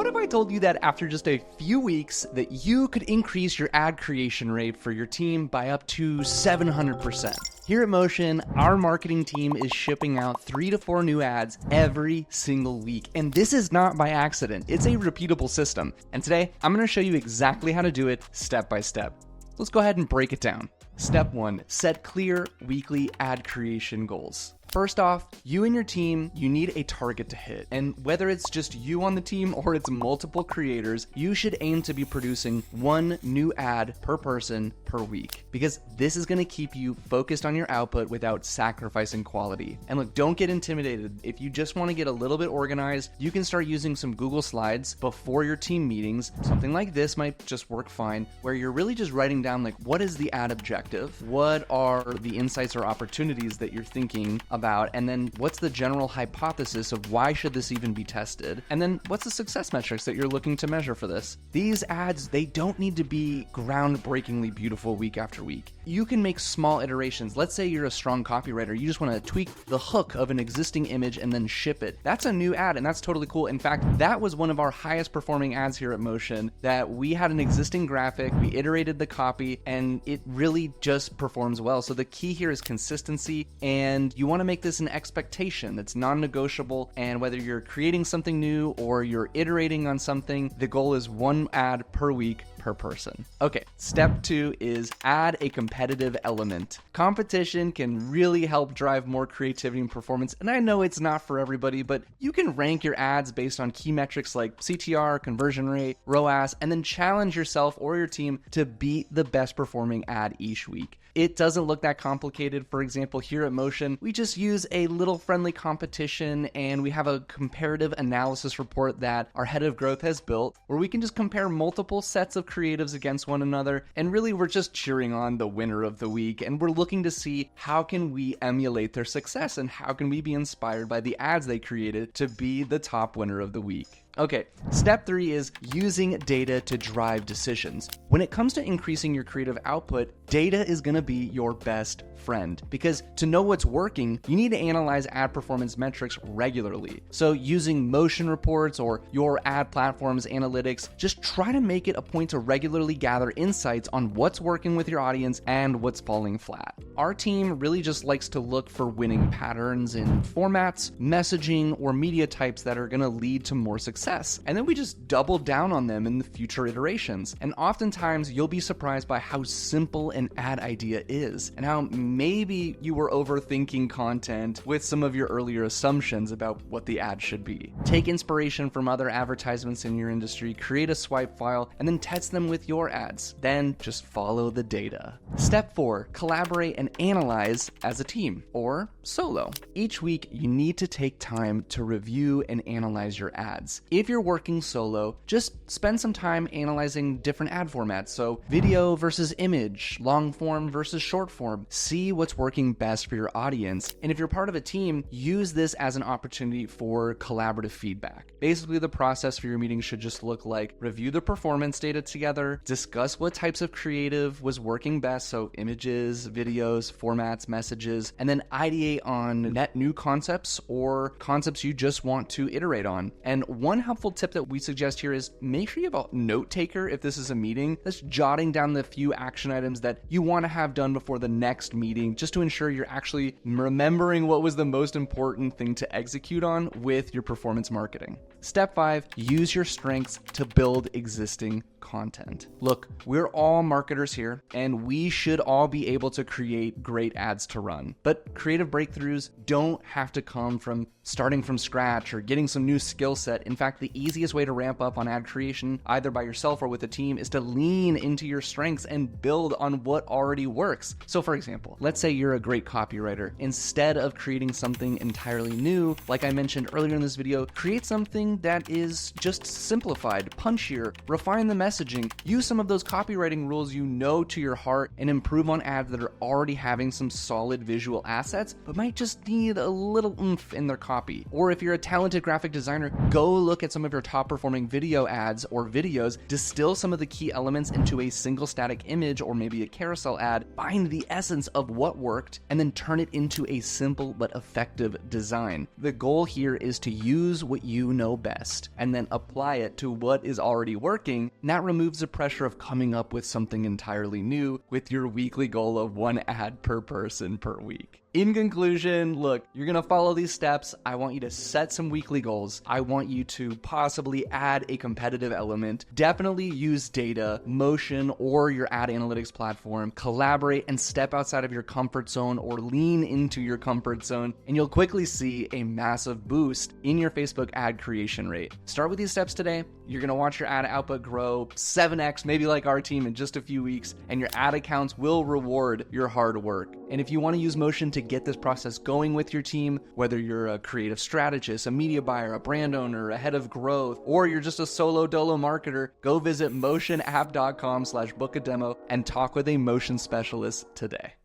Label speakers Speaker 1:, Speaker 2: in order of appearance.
Speaker 1: What if I told you that after just a few weeks that you could increase your ad creation rate for your team by up to 700%? Here at Motion, our marketing team is shipping out 3 to 4 new ads every single week. And this is not by accident. It's a repeatable system. And today, I'm going to show you exactly how to do it step by step. Let's go ahead and break it down. Step 1, set clear weekly ad creation goals. First off, you and your team, you need a target to hit. And whether it's just you on the team or it's multiple creators, you should aim to be producing 1 new ad per person per week, because this is going to keep you focused on your output without sacrificing quality. And look, don't get intimidated. If you just want to get a little bit organized, you can start using some Google Slides before your team meetings. Something like this might just work fine, where you're really just writing down like, what is the ad objective? What are the insights or opportunities that you're thinking about? And then what's the general hypothesis of why should this even be tested? And then what's the success metrics that you're looking to measure for this? These ads, they don't need to be groundbreakingly beautiful week after week. You can make small iterations. Let's say you're a strong copywriter. You just want to tweak the hook of an existing image and then ship it. That's a new ad, and that's totally cool. In fact, that was one of our highest performing ads here at Motion, that we had an existing graphic, we iterated the copy, and it really just performs well. So the key here is consistency, and you want to make this an expectation that's non-negotiable. And whether you're creating something new or you're iterating on something, the goal is 1 ad per week per person. Okay, step 2 is add a competitive element. Competition can really help drive more creativity and performance. And I know it's not for everybody, but you can rank your ads based on key metrics like CTR, conversion rate, ROAS, and then challenge yourself or your team to beat the best performing ad each week. It doesn't look that complicated. For example, here at Motion, we just use a little friendly competition, and we have a comparative analysis report that our head of growth has built, where we can just compare multiple sets of creatives against one another. And really, we're just cheering on the winner of the week, and we're looking to see how can we emulate their success and how can we be inspired by the ads they created to be the top winner of the week. Okay, step 3 is using data to drive decisions. When it comes to increasing your creative output, data is going to be your best friend, because to know what's working, you need to analyze ad performance metrics regularly. So using motion reports or your ad platform's analytics, just try to make it a point to regularly gather insights on what's working with your audience and what's falling flat. Our team really just likes to look for winning patterns in formats, messaging, or media types that are going to lead to more success. And then we just double down on them in the future iterations. And oftentimes you'll be surprised by how simple an ad idea is, and how maybe you were overthinking content with some of your earlier assumptions about what the ad should be. Take inspiration from other advertisements in your industry, create a swipe file, and then test them with your ads. Then just follow the data. Step 4, collaborate and analyze as a team or solo. Each week, you need to take time to review and analyze your ads. If you're working solo, just spend some time analyzing different ad formats. So video versus image, long form versus short form. See what's working best for your audience. And if you're part of a team, use this as an opportunity for collaborative feedback. Basically, the process for your meeting should just look like review the performance data together, discuss what types of creative was working best, so images, videos, formats, messages, and then ideate on net new concepts or concepts you just want to iterate on. And one helpful tip that we suggest here is make sure you have a note taker if this is a meeting that's jotting down the few action items that you want to have done before the next meeting, just to ensure you're actually remembering what was the most important thing to execute on with your performance marketing. Step 5, use your strengths to build existing content. Look, we're all marketers here, and we should all be able to create great ads to run. But creative breakthroughs don't have to come from starting from scratch or getting some new skill set. In fact, the easiest way to ramp up on ad creation, either by yourself or with a team, is to lean into your strengths and build on what already works. So for example, let's say you're a great copywriter. Instead of creating something entirely new, like I mentioned earlier in this video, create something that is just simplified, punchier, refine the messaging, use some of those copywriting rules you know to your heart, and improve on ads that are already having some solid visual assets, but might just need a little oomph in their copy. Or if you're a talented graphic designer, go look at some of your top performing video ads or videos, distill some of the key elements into a single static image or maybe a carousel ad, find the essence of what worked, and then turn it into a simple but effective design. The goal here is to use what you know best and then apply it to what is already working, and that removes the pressure of coming up with something entirely new with your weekly goal of 1 ad per person per week. In conclusion, look, you're gonna follow these steps. I want you to set some weekly goals. I want you to possibly add a competitive element. Definitely use data, motion, or your ad analytics platform. Collaborate and step outside of your comfort zone or lean into your comfort zone, and you'll quickly see a massive boost in your Facebook ad creation rate. Start with these steps today. You're gonna watch your ad output grow 7x, maybe like our team, in just a few weeks, and your ad accounts will reward your hard work. And if you wanna use Motion to get this process going with your team, whether you're a creative strategist, a media buyer, a brand owner, a head of growth, or you're just a solo dolo marketer, go visit motionapp.com/book a demo and talk with a Motion specialist today.